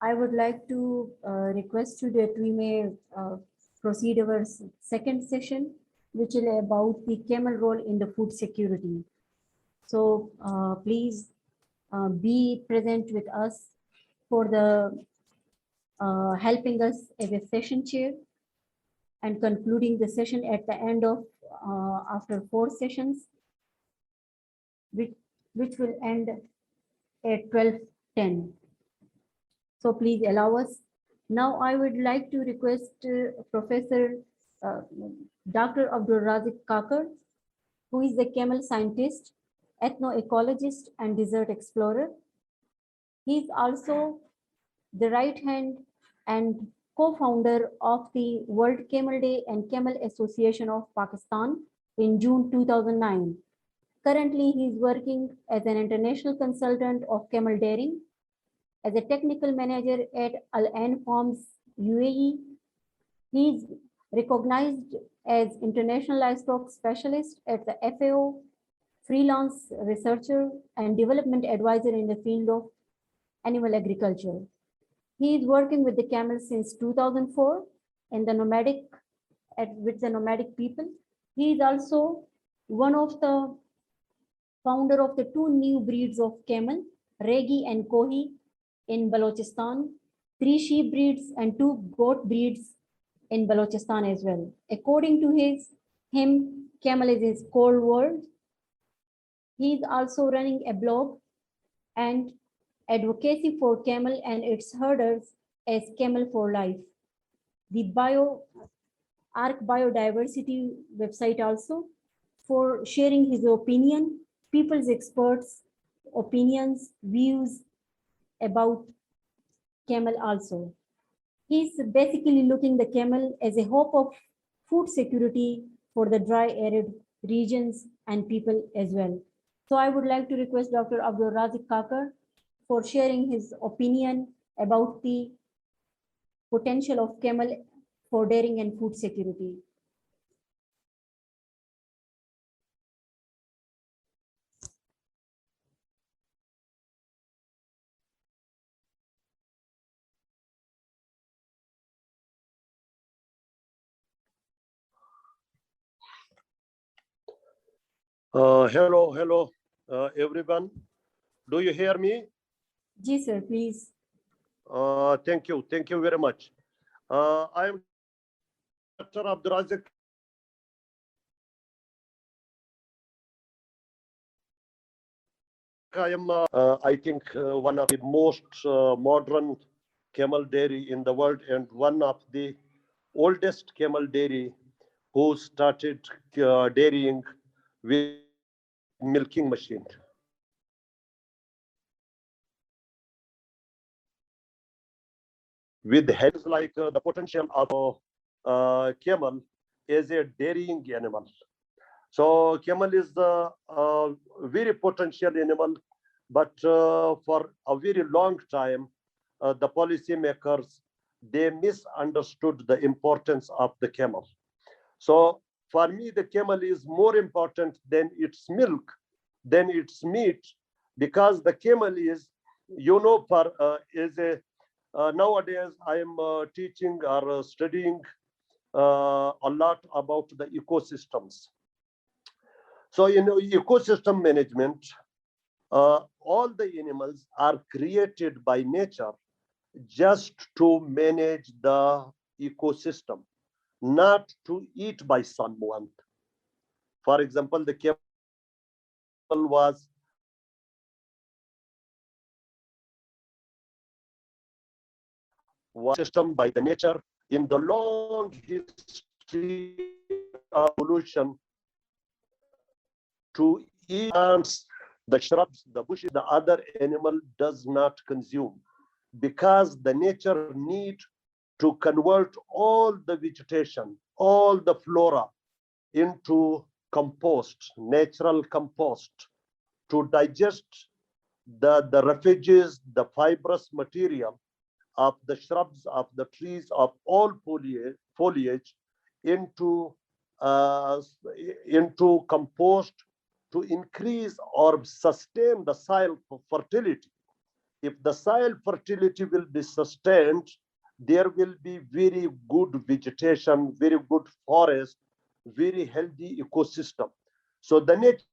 I would like to request you that we may proceed our second session, which is about the camel role in the food security. So please be present with us for the helping us as a session chair and concluding the session at the end of after 4 sessions, which, which will end at 12:10. So please allow us. Now I would like to request Professor uh, Dr. Abdul Razik Kakar, who is the camel scientist, ethnoecologist, and desert explorer. He is also the right hand and co-founder of the World Camel Day and Camel Association of Pakistan in June 2009. Currently, he is working as an international consultant of camel dairying, as a technical manager at Al Ain Farms, UAE. He is recognized as international livestock specialist at the FAO, freelance researcher and development advisor in the field of animal agriculture. He is working with the camels since 2004 in the nomadic with the nomadic people. He is also one of the founder of the two new breeds of camel, Regi and Kohi in Balochistan, three sheep breeds and two goat breeds in Balochistan as well. According to him, camel is his core world. He is also running a blog and advocacy for camel and its herders as Camel for Life. The Arc Biodiversity website also for sharing his opinion, people's experts, opinions, views about camel also. He's basically looking the camel as a hope of food security for the dry arid regions and people as well. So I would like to request Dr. Abdul Razik Kakar for sharing his opinion about the potential of camel for dairying and food security. Hello, everyone. Do you hear me? Ji sir, please. Thank you very much. I am Dr. Abdurazik. I am, I think, one of the most modern camel dairy in the world and one of the oldest camel dairy who started dairying with milking machine. With heads like the potential of camel is a dairying animal. So camel is the very potential animal, but for a very long time, the policymakers they misunderstood the importance of the camel. So for me, the camel is more important than its milk, than its meat, because the camel is, for is a nowadays I am teaching or studying a lot about the ecosystems. So, ecosystem management, all the animals are created by nature just to manage the ecosystem, not to eat by someone. For example, the camel was system by the nature in the long history of evolution to eat plants, the shrubs, the bushes, the other animal does not consume, because the nature need to convert all the vegetation, all the flora into compost, natural compost, to digest the refuges, the fibrous material of the shrubs, of the trees, of all foliage into uh, into compost to increase or sustain the soil fertility. if the soil fertility will be sustained, there will be very good vegetation, very good forest, very healthy ecosystem. So the nature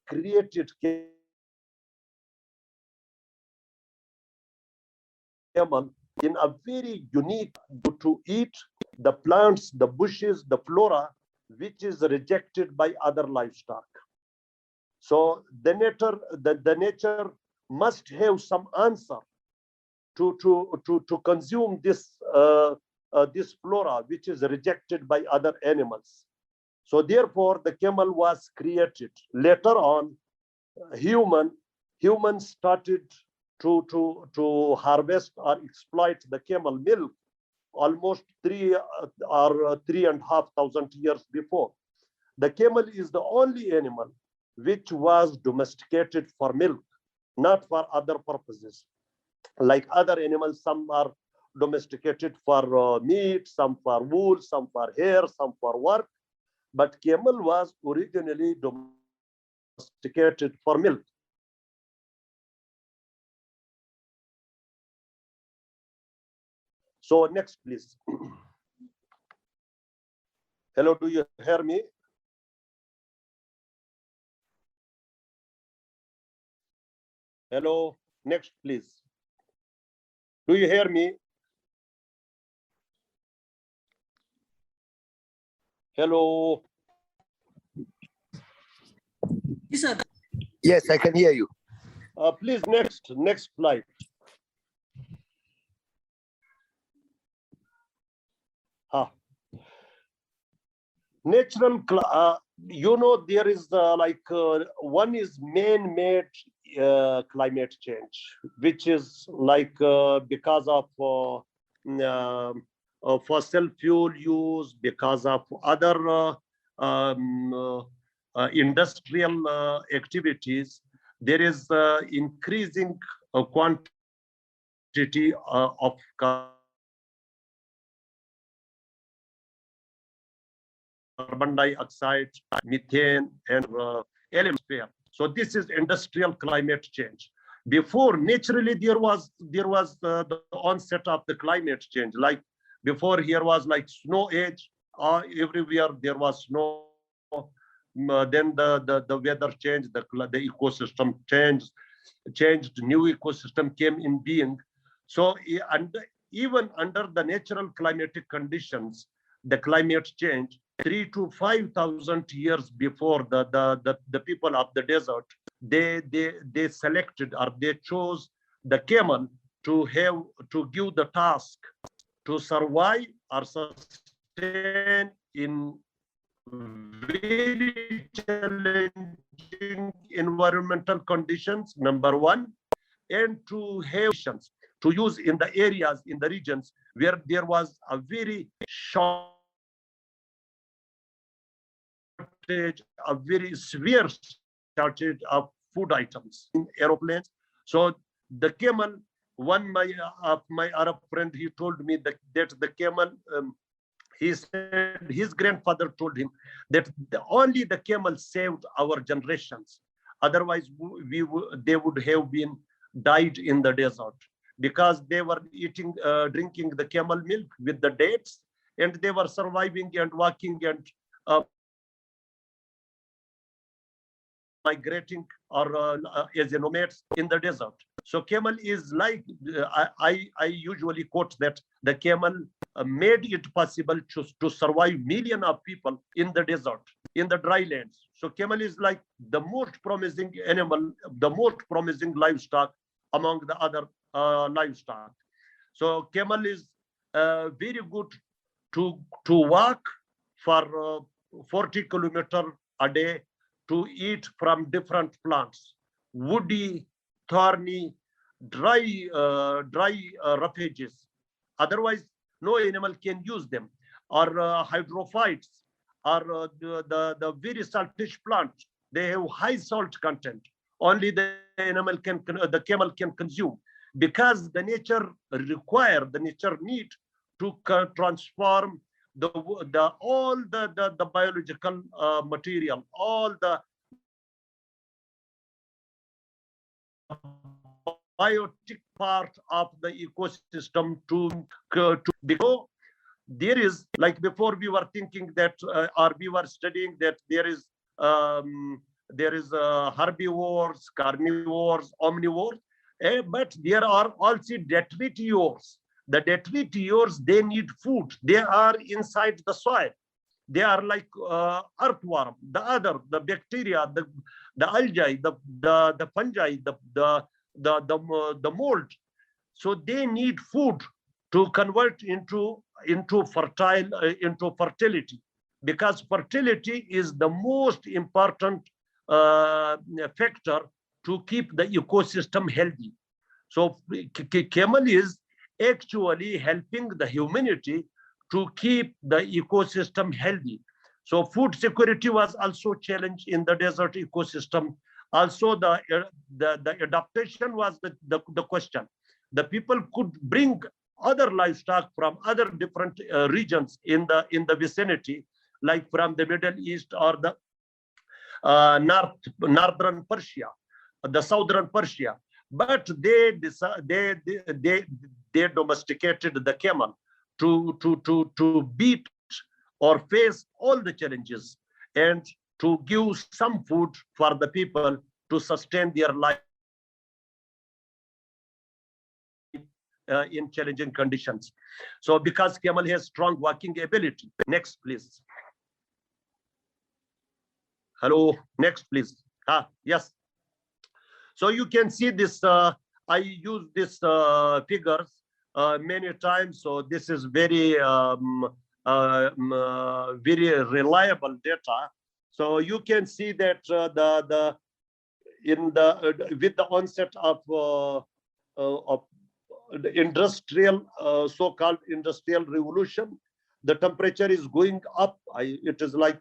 created camel in a very unique to eat the plants, the bushes, the flora, which is rejected by other livestock. So the nature must have some answer to consume this flora, which is rejected by other animals. So therefore, the camel was created. Later on, humans started to harvest or exploit the camel milk almost 3,500 years before. The camel is the only animal which was domesticated for milk, not for other purposes. Like other animals, some are domesticated for meat, some for wool, some for hair, some for work. But camel was originally domesticated for milk. So next, please. Hello, do you hear me? Hello, next, please. Do you hear me? Hello. Yes, sir. Yes, I can hear you. Please, next slide. Natural, there is one is man-made climate change, which is because of fossil fuel use, because of other industrial activities. There is increasing quantity of carbon dioxide, methane, and elements. So this is industrial climate change. Before, naturally, there was the onset of the climate change. Like before, here was like snow age. Everywhere there was snow. Then the weather changed, the ecosystem changed. New ecosystem came in being. So and even under the natural climatic conditions, the climate change, 3,000 to 5,000 years before the people of the desert, they selected or they chose the camel to give the task to survive or sustain in very challenging environmental conditions, number one, and to have to use in the areas, in the regions where there was a very shortage, a very severe shortage of food items in aeroplanes. So the camel, one my Arab friend, he told me that the camel, he said his grandfather told him that only the camel saved our generations. Otherwise, they would have been died in the desert, because they were eating, drinking the camel milk with the dates, and they were surviving and walking and migrating or as a nomads in the desert. So camel is like, I usually quote that the camel made it possible to survive millions of people in the desert, in the dry lands. So camel is like the most promising animal, the most promising livestock among the other livestock. So camel is very good to walk for 40 kilometers a day, to eat from different plants, woody, thorny, dry refuges. Otherwise, no animal can use them. Or hydrophytes, or the very saltish plants. They have high salt content. Only the camel can consume, because the nature need to transform all the biological material, all the biotic part of the ecosystem because there is, like before we were thinking that or we were studying that there is herbivores, carnivores, omnivores, but there are also detritivores. The detritivores, they need food. They are inside the soil. They are like earthworm, the bacteria, the algae, the fungi, the mold. So they need food to convert into fertility, because fertility is the most important factor to keep the ecosystem healthy. So camel is actually helping the humanity to keep the ecosystem healthy. So food security was also challenged in the desert ecosystem. Also the adaptation was the question. The people could bring other livestock from other different regions in the vicinity, like from the Middle East or the northern Persia, the southern Persia, but they domesticated the camel to beat or face all the challenges and to give some food for the people to sustain their life in challenging conditions. So because camel has strong walking ability. Next, please. Hello, next, please. Yes. So you can see this, I use this figures many times. So this is very, very reliable data. So you can see that with the onset of the industrial, so-called industrial revolution, the temperature is going up. It is like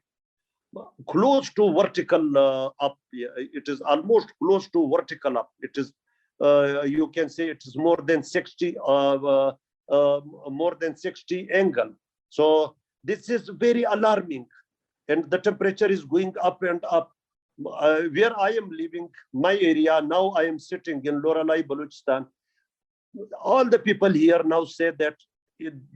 close to vertical up. It is almost close to vertical up. It is, you can say it is more than 60 angle. So this is very alarming, and the temperature is going up and up. Where I am living, my area, now I am sitting in Loralai, Balochistan. All the people here now say that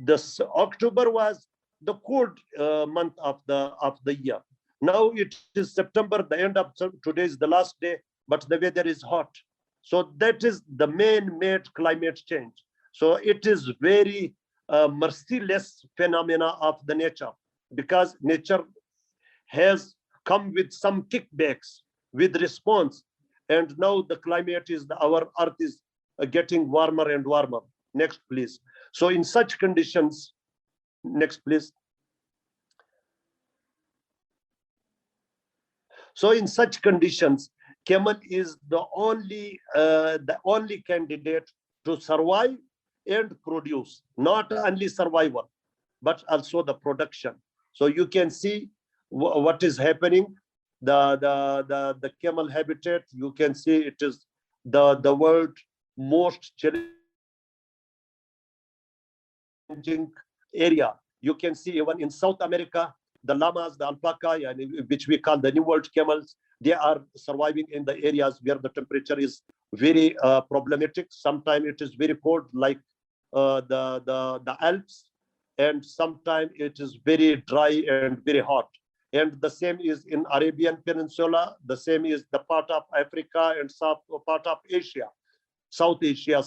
this October was the cold month of the year. Now it is September, the end of today is the last day, but the weather is hot. So that is the man-made climate change. So it is very merciless phenomena of the nature, because nature has come with some kickbacks with response, and now the climate is, our earth is getting warmer and warmer. Next, please. So in such conditions, next, please. So in such conditions, camel is the only candidate to survive and produce, not only survival, but also the production. So you can see what is happening. The camel habitat, you can see it is the world most challenging area. You can see even in South America, the llamas, the alpaca, which we call the New World camels, they are surviving in the areas where the temperature is very problematic. Sometimes it is very cold, like the Alps, and sometimes it is very dry and very hot. And the same is in Arabian Peninsula. The same is the part of Africa and part of Asia, South Asia.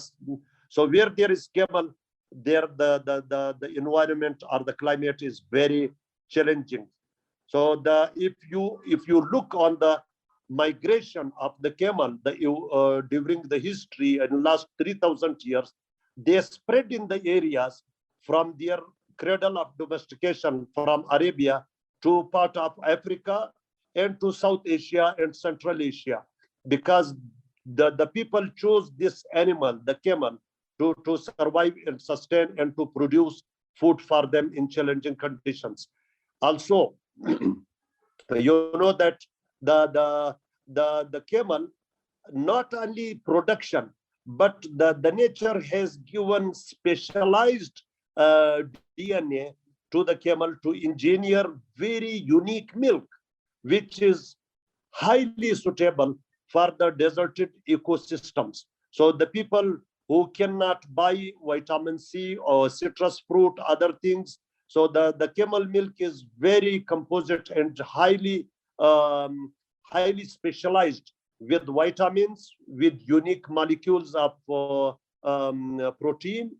So where there is camel, there the environment or the climate is very challenging. So if you look on the migration of the camel during the history in the last 3,000 years, they spread in the areas from their cradle of domestication from Arabia to part of Africa and to South Asia and Central Asia, because the people chose this animal, the camel, to survive and sustain and to produce food for them in challenging conditions. Also, you know that the camel, not only production, but the nature has given specialized DNA to the camel to engineer very unique milk, which is highly suitable for the deserted ecosystems. So the people who cannot buy vitamin C or citrus fruit, other things, so the camel milk is very composite and highly specialized with vitamins, with unique molecules of protein,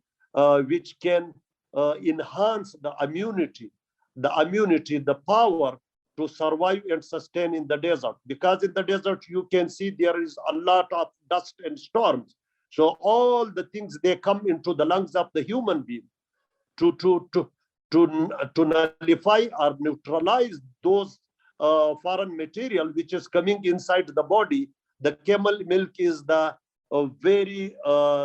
which can enhance the immunity, the power to survive and sustain in the desert. Because in the desert, you can see there is a lot of dust and storms. So all the things, they come into the lungs of the human being to nullify or neutralize those foreign material which is coming inside the body. The camel milk is the very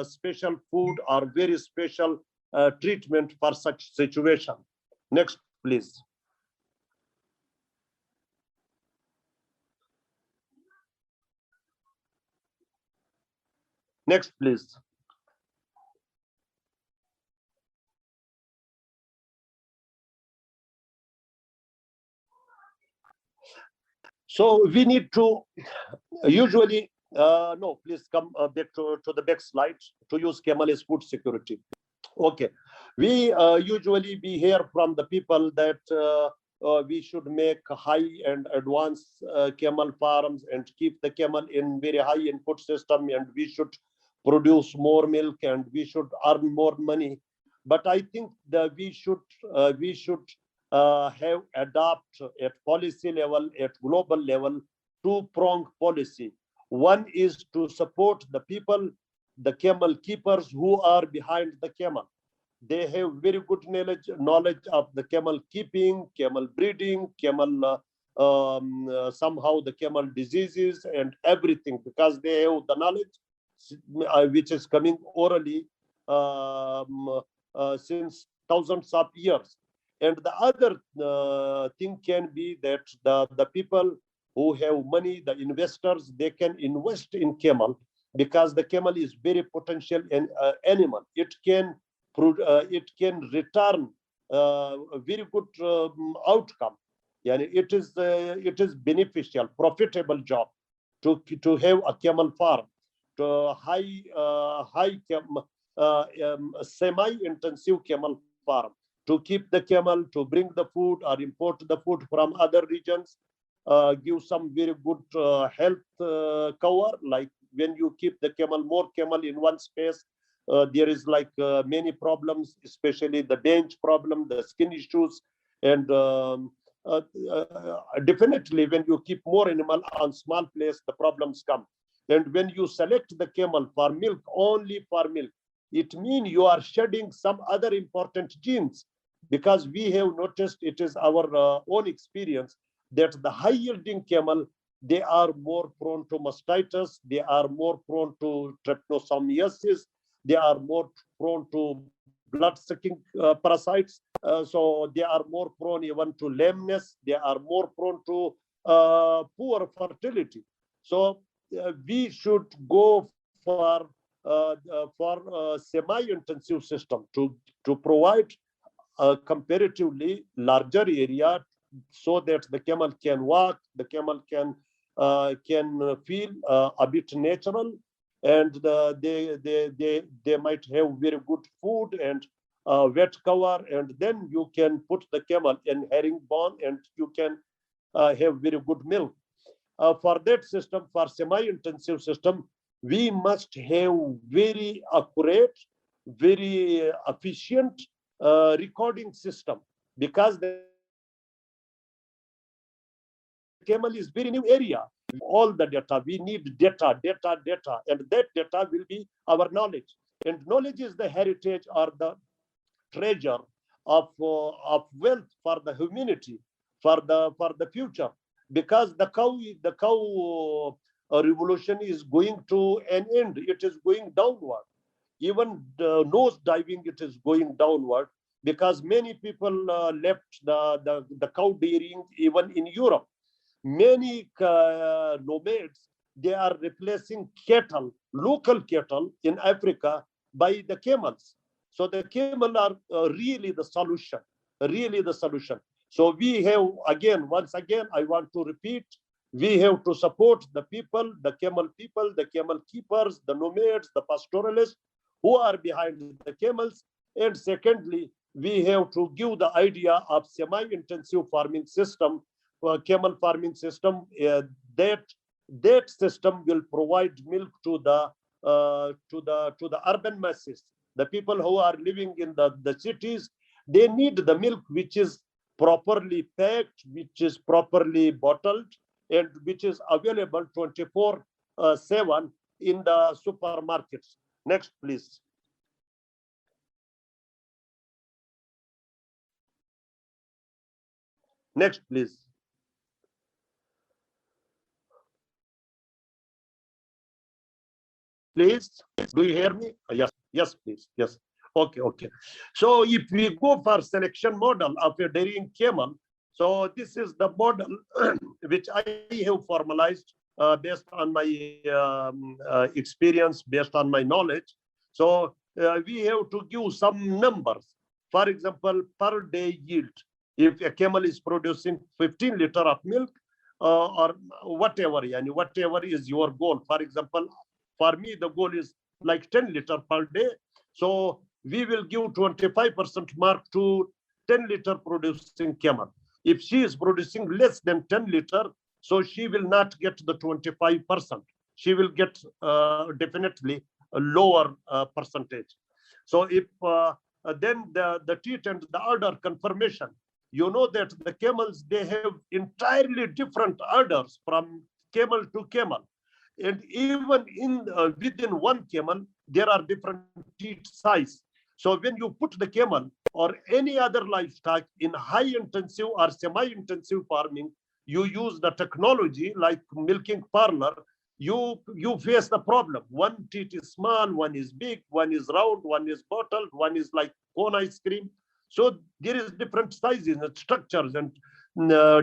special food or very special treatment for such situation. Next, please. Next, please. So we need to usually, no, please come back to the back slide, to use camel as food security. Okay, we usually we hear from the people that we should make high and advanced camel farms and keep the camel in very high input system, and we should produce more milk and we should earn more money. But I think that we should have adopt at policy level, at global level, two-pronged policy. One is to support the people, the camel keepers who are behind the camel. They have very good knowledge of the camel keeping, camel breeding, camel somehow the camel diseases and everything, because they have the knowledge which is coming orally since thousands of years. And the other thing can be that the people who have money, the investors, they can invest in camel, because the camel is very potential animal. It can return a very good outcome. Yani it is beneficial, profitable job to have a camel farm, to semi-intensive camel farm, to keep the camel, to bring the food or import the food from other regions, give some very good health cover. Like when you keep the camel, more camel in one space, there is like many problems, especially the dengue problem, the skin issues, and definitely when you keep more animal on small place, the problems come. And when you select the camel for milk, only for milk, it means you are shedding some other important genes, because we have noticed, it is our own experience, that the high yielding camel, they are more prone to mastitis, they are more prone to trypanosomiasis, they are more prone to blood-sucking parasites. So they are more prone even to lameness. They are more prone to poor fertility. So we should go for semi-intensive system to provide a comparatively larger area, so that the camel can walk, the camel can feel a bit natural, and they might have very good food and wet cover, and then you can put the camel in herringbone and you can have very good milk. For that system, for semi-intensive system, we must have very accurate, very efficient recording system, because the camel is very new area. All the data, we need data, and that data will be our knowledge. And knowledge is the heritage or the treasure of wealth for the humanity, for the future. Because the cow revolution is going to an end. It is going downward. Even nose diving, it is going downward, because many people left the cow dairying even in Europe. Many nomads, they are replacing cattle, local cattle in Africa, by the camels. So the camel are really the solution, really the solution. So we have, again, once again, I want to repeat, We have to support the people, the camel keepers, the nomads, the pastoralists who are behind the camels. And secondly, we have to give the idea of semi-intensive farming system, camel farming system, that system will provide milk to the urban masses. The people who are living in the cities, they need the milk which is properly packed, which is properly bottled, and which is available 24/7 in the supermarkets. Next, please. Next, please. Please, do you hear me? Yes, please. Yes. Okay. So if we go for selection model of a dairying camel, so this is the model which I have formalized based on my experience, based on my knowledge. So we have to give some numbers. For example, per day yield. If a camel is producing 15 liter of milk, or whatever, whatever is your goal. For example, for me, the goal is like 10 liter per day. So we will give 25% mark to 10 liter producing camel. If she is producing less than 10 liter, so she will not get the 25%. She will get definitely a lower percentage. So if then the teat and the udder conformation, you know that the camels, they have entirely different udders from camel to camel. And even in within one camel, there are different teat size. So when you put the camel or any other livestock in high intensive or semi-intensive farming, you use the technology like milking parlor, you face the problem. One teat is small, one is big, one is round, one is bottled, one is like cone ice cream. So there is different sizes and structures and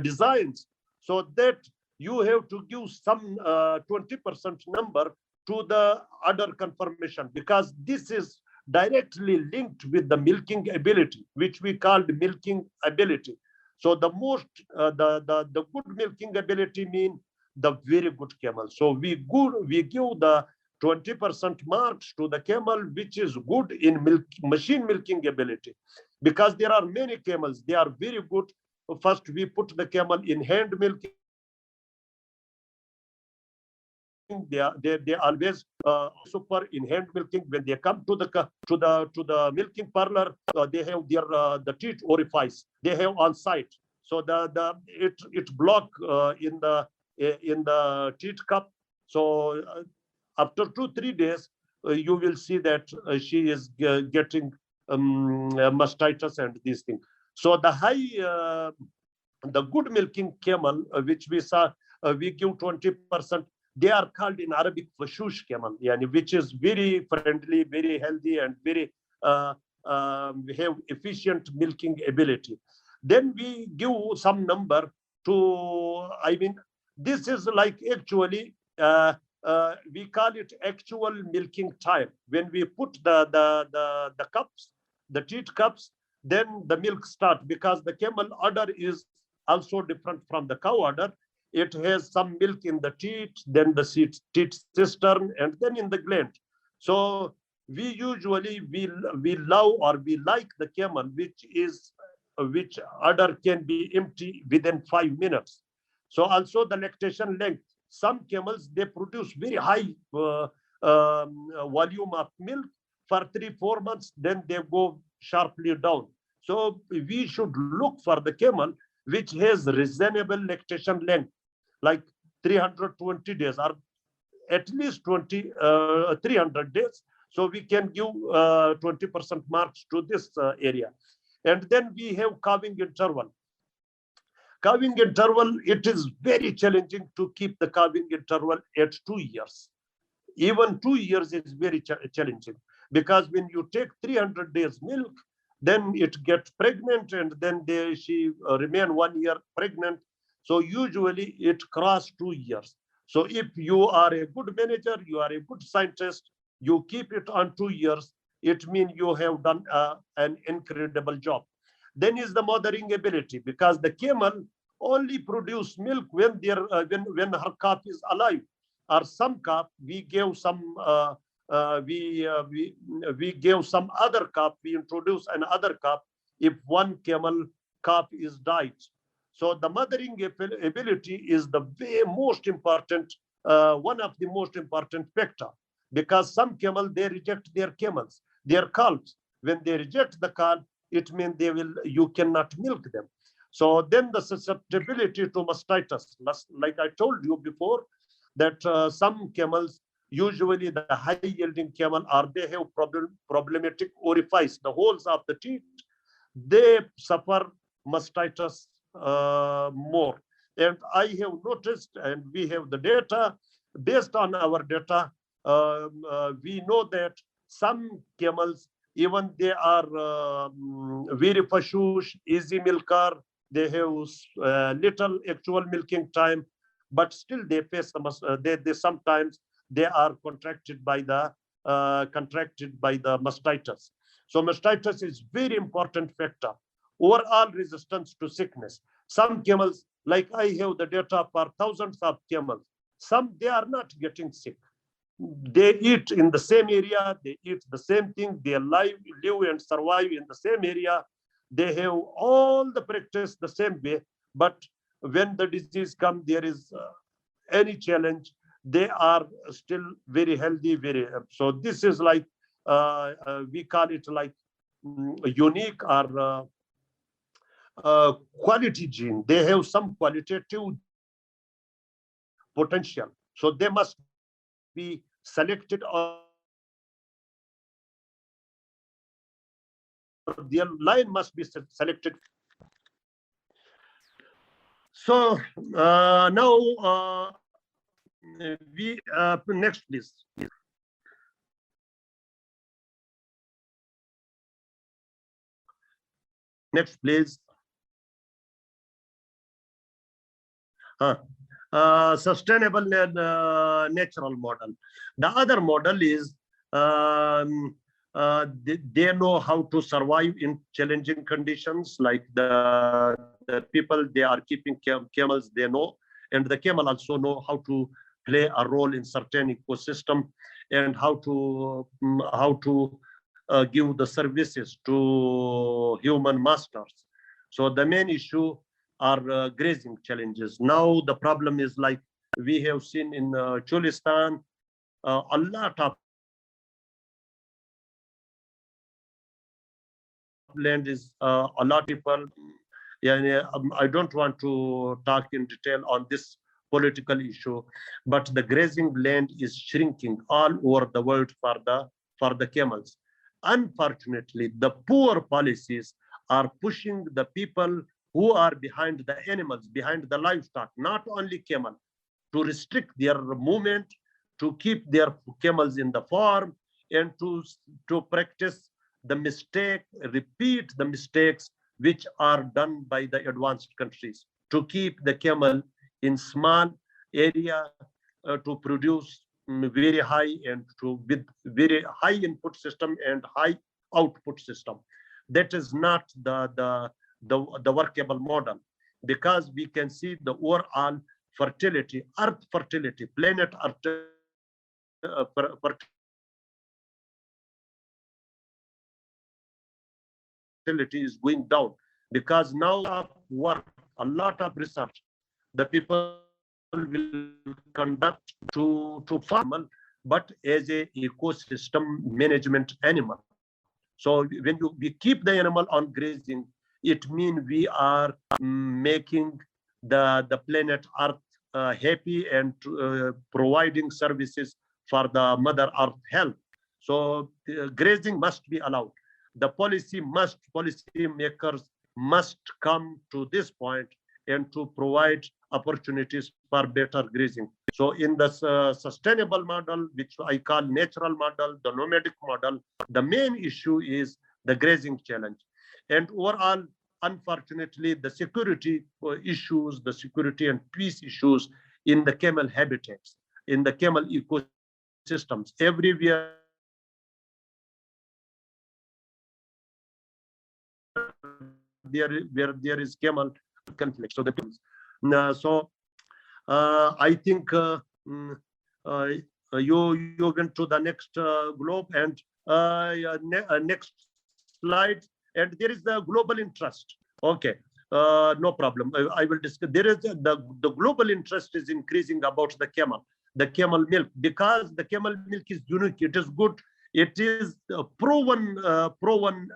designs. So that you have to give some 20% number to the udder conformation, because this is directly linked with the milking ability, which we call the milking ability. So the most the good milking ability mean the very good camel. So we give the 20% marks to the camel which is good in machine milking ability, because there are many camels, they are very good. First we put the camel in hand milking. They always super in hand milking. When they come to the milking parlor, they have their the teat orifice they have on site. So it block in the teat cup. So after 2-3 days, you will see that she is getting mastitis and these things. So the good milking camel, which we saw, we give 20%. They are called in Arabic fashush camel, which is very friendly, very healthy, and very have efficient milking ability. Then we give some number to, this is like actually, we call it actual milking time. When we put the cups, the teat cups, then the milk start, because the camel udder is also different from the cow udder. It has some milk in the teat, then the teat cistern, and then in the gland. So we usually we love or we like the camel which udder can be empty within 5 minutes. So also the lactation length. Some camels, they produce very high volume of milk for 3-4 months, then they go sharply down. So we should look for the camel which has reasonable lactation length, like 320 days or at least 300 days. So we can give 20% marks to this area. And then we have calving interval. Calving interval, it is very challenging to keep the calving interval at 2 years. Even 2 years is very challenging, because when you take 300 days milk, then it gets pregnant, and then she remain 1 year pregnant. So usually it crosses 2 years. So if you are a good manager, you are a good scientist, you keep it on 2 years, it means you have done an incredible job. Then is the mothering ability, because the camel only produce milk when when her calf is alive, or some calf we gave some we gave some other calf, we introduce another calf if one camel calf is died. So the mothering ability is the most important, one of the most important factor, because some camel they reject their calves. When they reject the calf, it means you cannot milk them. So then the susceptibility to mastitis, like I told you before, that some camels, usually the high yielding camel, or they have problematic orifice, the holes of the teeth, they suffer mastitis more. And I have noticed, and we have the data, based on our data, we know that some camels, even they are very fashush, easy milker, they have little actual milking time, but still they face they sometimes they are contracted by the mastitis. So mastitis is very important factor. Overall resistance to sickness. Some camels, like I have the data for thousands of camels, some they are not getting sick. They eat in the same area, they eat the same thing, they live and survive in the same area. They have all the practice the same way, but when the disease comes, there is any challenge, they are still very healthy, very so this is like we call it like unique or quality gene. They have some qualitative potential, so they must be selected, or their line must be selected. So now we next please. Next please. Sustainable and natural model. The other model is they know how to survive in challenging conditions, like the people they are keeping camels, they know, and the camel also know how to play a role in certain ecosystem, and how to give the services to human masters. So the main issue are grazing challenges. Now the problem is, like we have seen in Cholistan, a lot of land is a lot of people. Yeah, I don't want to talk in detail on this political issue, but the grazing land is shrinking all over the world for the camels. Unfortunately, the poor policies are pushing the people who are behind the animals, behind the livestock, not only camel, to restrict their movement, to keep their camels in the farm, and to practice the mistake, repeat the mistakes which are done by the advanced countries, to keep the camel in small area, to produce very high and to with very high input system and high output system. That is not the workable model, because we can see the overall fertility, earth fertility, planet earth fertility is going down, because now of work, a lot of research the people will conduct to farm, but as a ecosystem management animal. So when we keep the animal on grazing, it means we are making the planet Earth happy, and providing services for the Mother Earth health. So grazing must be allowed. The policy makers must come to this point and to provide opportunities for better grazing. So in the sustainable model, which I call natural model, the nomadic model, the main issue is the grazing challenge. And overall, unfortunately, the security issues, the security and peace issues in the camel habitats, in the camel ecosystems, everywhere where there is camel, conflict. So I think you went to the next globe, and next slide, and there is the global interest. Okay, no problem. I will discuss. There is the global interest is increasing about the camel milk, because the camel milk is unique. It is good. It is proven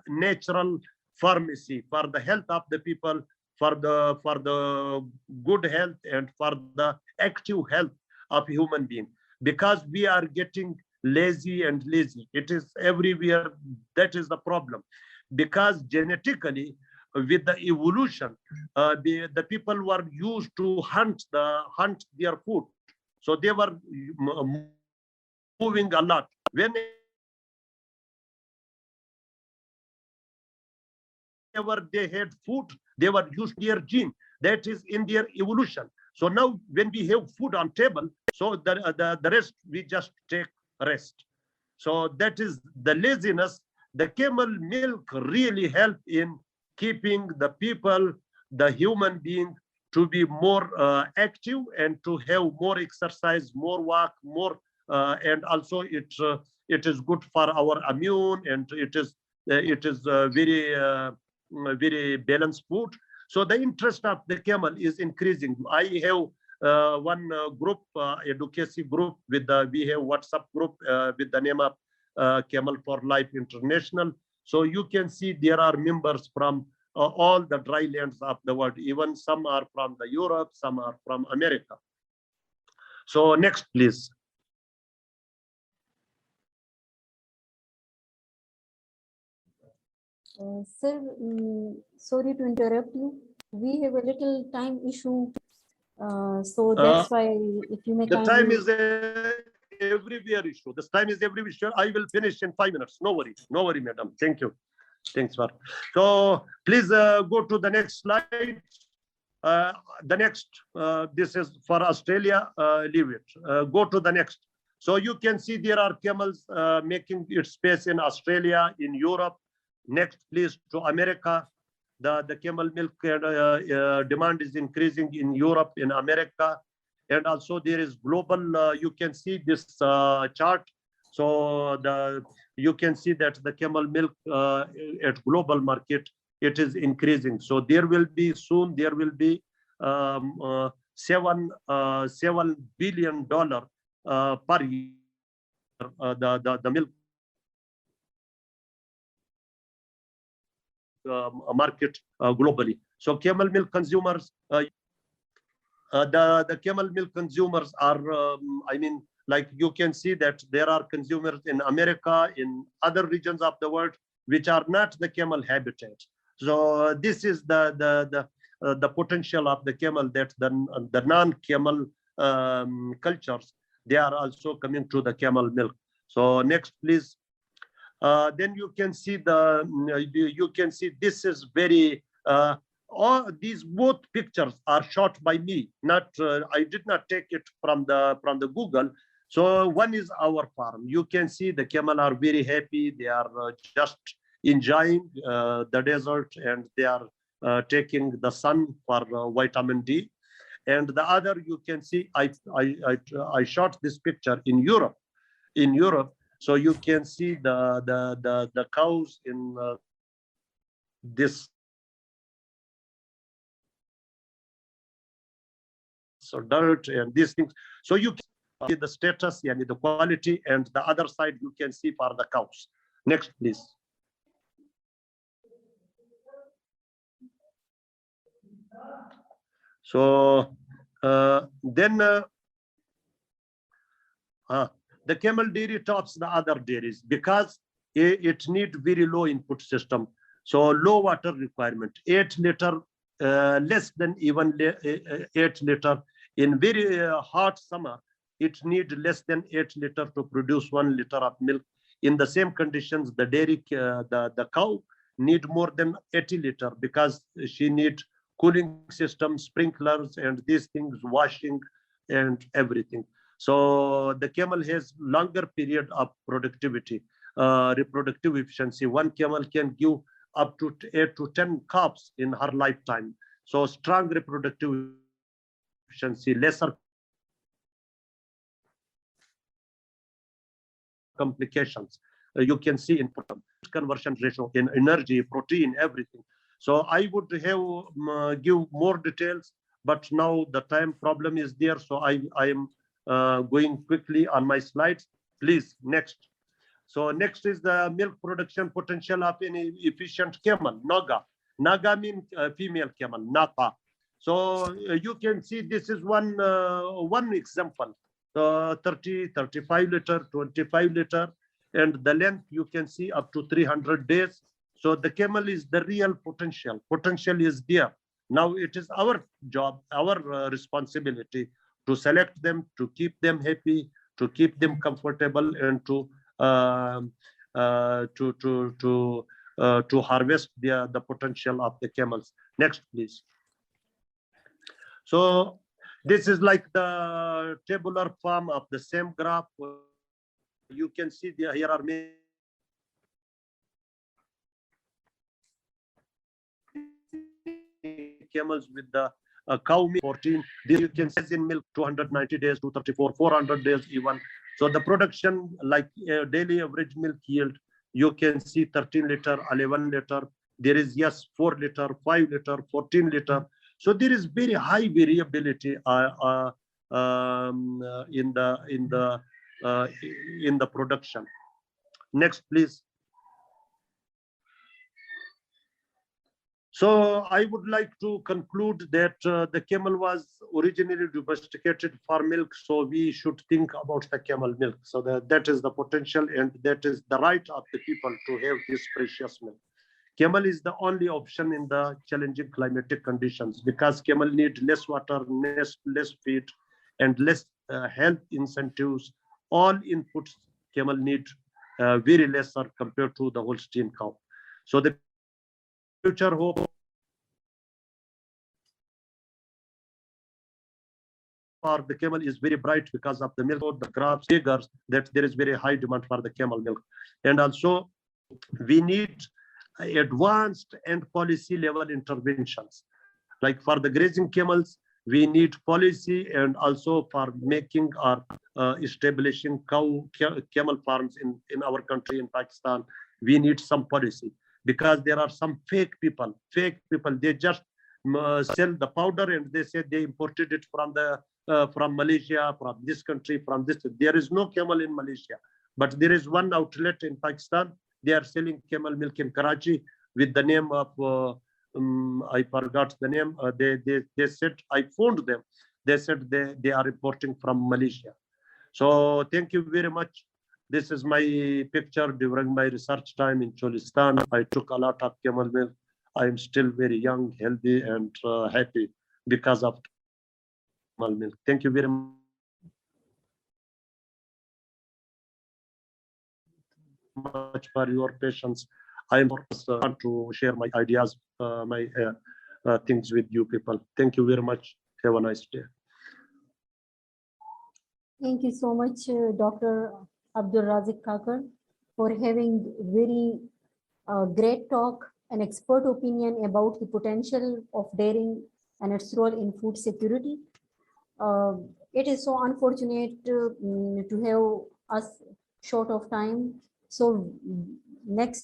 natural pharmacy for the health of the people, for the good health, and for the active health of human being. Because we are getting lazy. It is everywhere. That is the problem. Because genetically, with the evolution, the people were used to hunt their food. So they were moving a lot. Whenever they had food, they were used their gene. That is in their evolution. So now when we have food on table, so the rest, we just take rest. So that is the laziness. The camel milk really help in keeping the people, the human being, to be more active, and to have more exercise, more walk, more, and also it is good for our immune, and it is very balanced food. So the interest of the camel is increasing. I have one group, advocacy group, we have WhatsApp group with the name of Camel for Life International. So you can see there are members from all the dry lands of the world. Even some are from the Europe, some are from America. So next, please. Sir, sorry to interrupt you. We have a little time issue. So that's why, if you may The kindly... time is everywhere issue. This time is every issue. I will finish in 5 minutes. No worry, madam. Thank you. Thanks for. So please go to the next slide. The next, this is for Australia. Leave it. Go to the next. So you can see there are camels making its space in Australia, in Europe. Next, please, to America. The camel milk demand is increasing in Europe, in America, and also there is global. You can see this chart. So you can see that the camel milk at global market, it is increasing. So there will be soon, there will be $7 billion per year, the milk market globally. So camel milk consumers, the camel milk consumers are, I mean, like you can see that there are consumers in America, in other regions of the world, which are not the camel habitat. So this is the potential of the camel, that the non-camel cultures, they are also coming to the camel milk. So next, please. Then you can see this is very all these both pictures are shot by me, not I did not take it from the Google. So one is our farm. You can see the camel are very happy. They are just enjoying the desert, and they are taking the sun for vitamin D. And the other, you can see I shot this picture in Europe. So you can see the cows in this dirt and these things. So you can see the status and the quality, and the other side you can see for the cows. Next, please. So then the camel dairy tops the other dairies because it needs very low input system. So low water requirement, 8 liter, less than even 8 liter. In very hot summer, it needs less than 8 liter to produce 1 liter of milk. In the same conditions, the dairy, the cow need more than 80 liter because she needs cooling system, sprinklers, and these things, washing and everything. So the camel has longer period of productivity, reproductive efficiency. One camel can give up to 8 to 10 calves in her lifetime. So strong reproductive efficiency, lesser complications. You can see in conversion ratio in energy, protein, everything. So I would have give more details, but now the time problem is there. So I am going quickly on my slides. Please, next. So next is the milk production potential of an efficient camel, Naga. Naga means female camel, Naka. So you can see this is one example. 30, 35 liter, 25 liter, and the length you can see up to 300 days. So the camel is the real potential. Potential is there. Now it is our job, our responsibility to select them, to keep them happy, to keep them comfortable, and to harvest the potential of the camels. Next, please. So this is like the tabular form of the same graph. You can see here are many camels with the cow milk 14. This you can see in milk 290 days, 234, 400 days even. So the production, like daily average milk yield, you can see 13 liter, 11 liter. There is 4 liter, 5 liter, 14 liter. So there is very high variability in the production. Next, please. So I would like to conclude that the camel was originally domesticated for milk. So we should think about the camel milk. So that is the potential, and that is the right of the people to have this precious milk. Camel is the only option in the challenging climatic conditions, because camel need less water, less feed, and less health incentives. All inputs camel need very lesser compared to the Holstein cow. So the future hope for the camel is very bright because of the milk. The graphs figures that there is very high demand for the camel milk, and also we need advanced and policy level interventions. Like for the grazing camels, we need policy, and also for making or establishing camel farms in our country, in Pakistan, we need some policy, because there are some fake people, they just sell the powder, and they say they imported it from Malaysia, from this country, from this. There is no camel in Malaysia, but there is one outlet in Pakistan. They are selling camel milk in Karachi with the name of I forgot the name. They said, I phoned them. They said they are importing from Malaysia. So thank you very much. This is my picture during my research time in Cholistan. I took a lot of camel milk. I am still very young, healthy, and happy because of camel milk. Thank you very much for your patience. I am want to share my ideas, my things with you people. Thank you very much. Have a nice day. Thank you so much, Dr. Abdul Razik Kakar, for having very great talk and expert opinion about the potential of dairying and its role in food security. It is so unfortunate to have us short of time. So next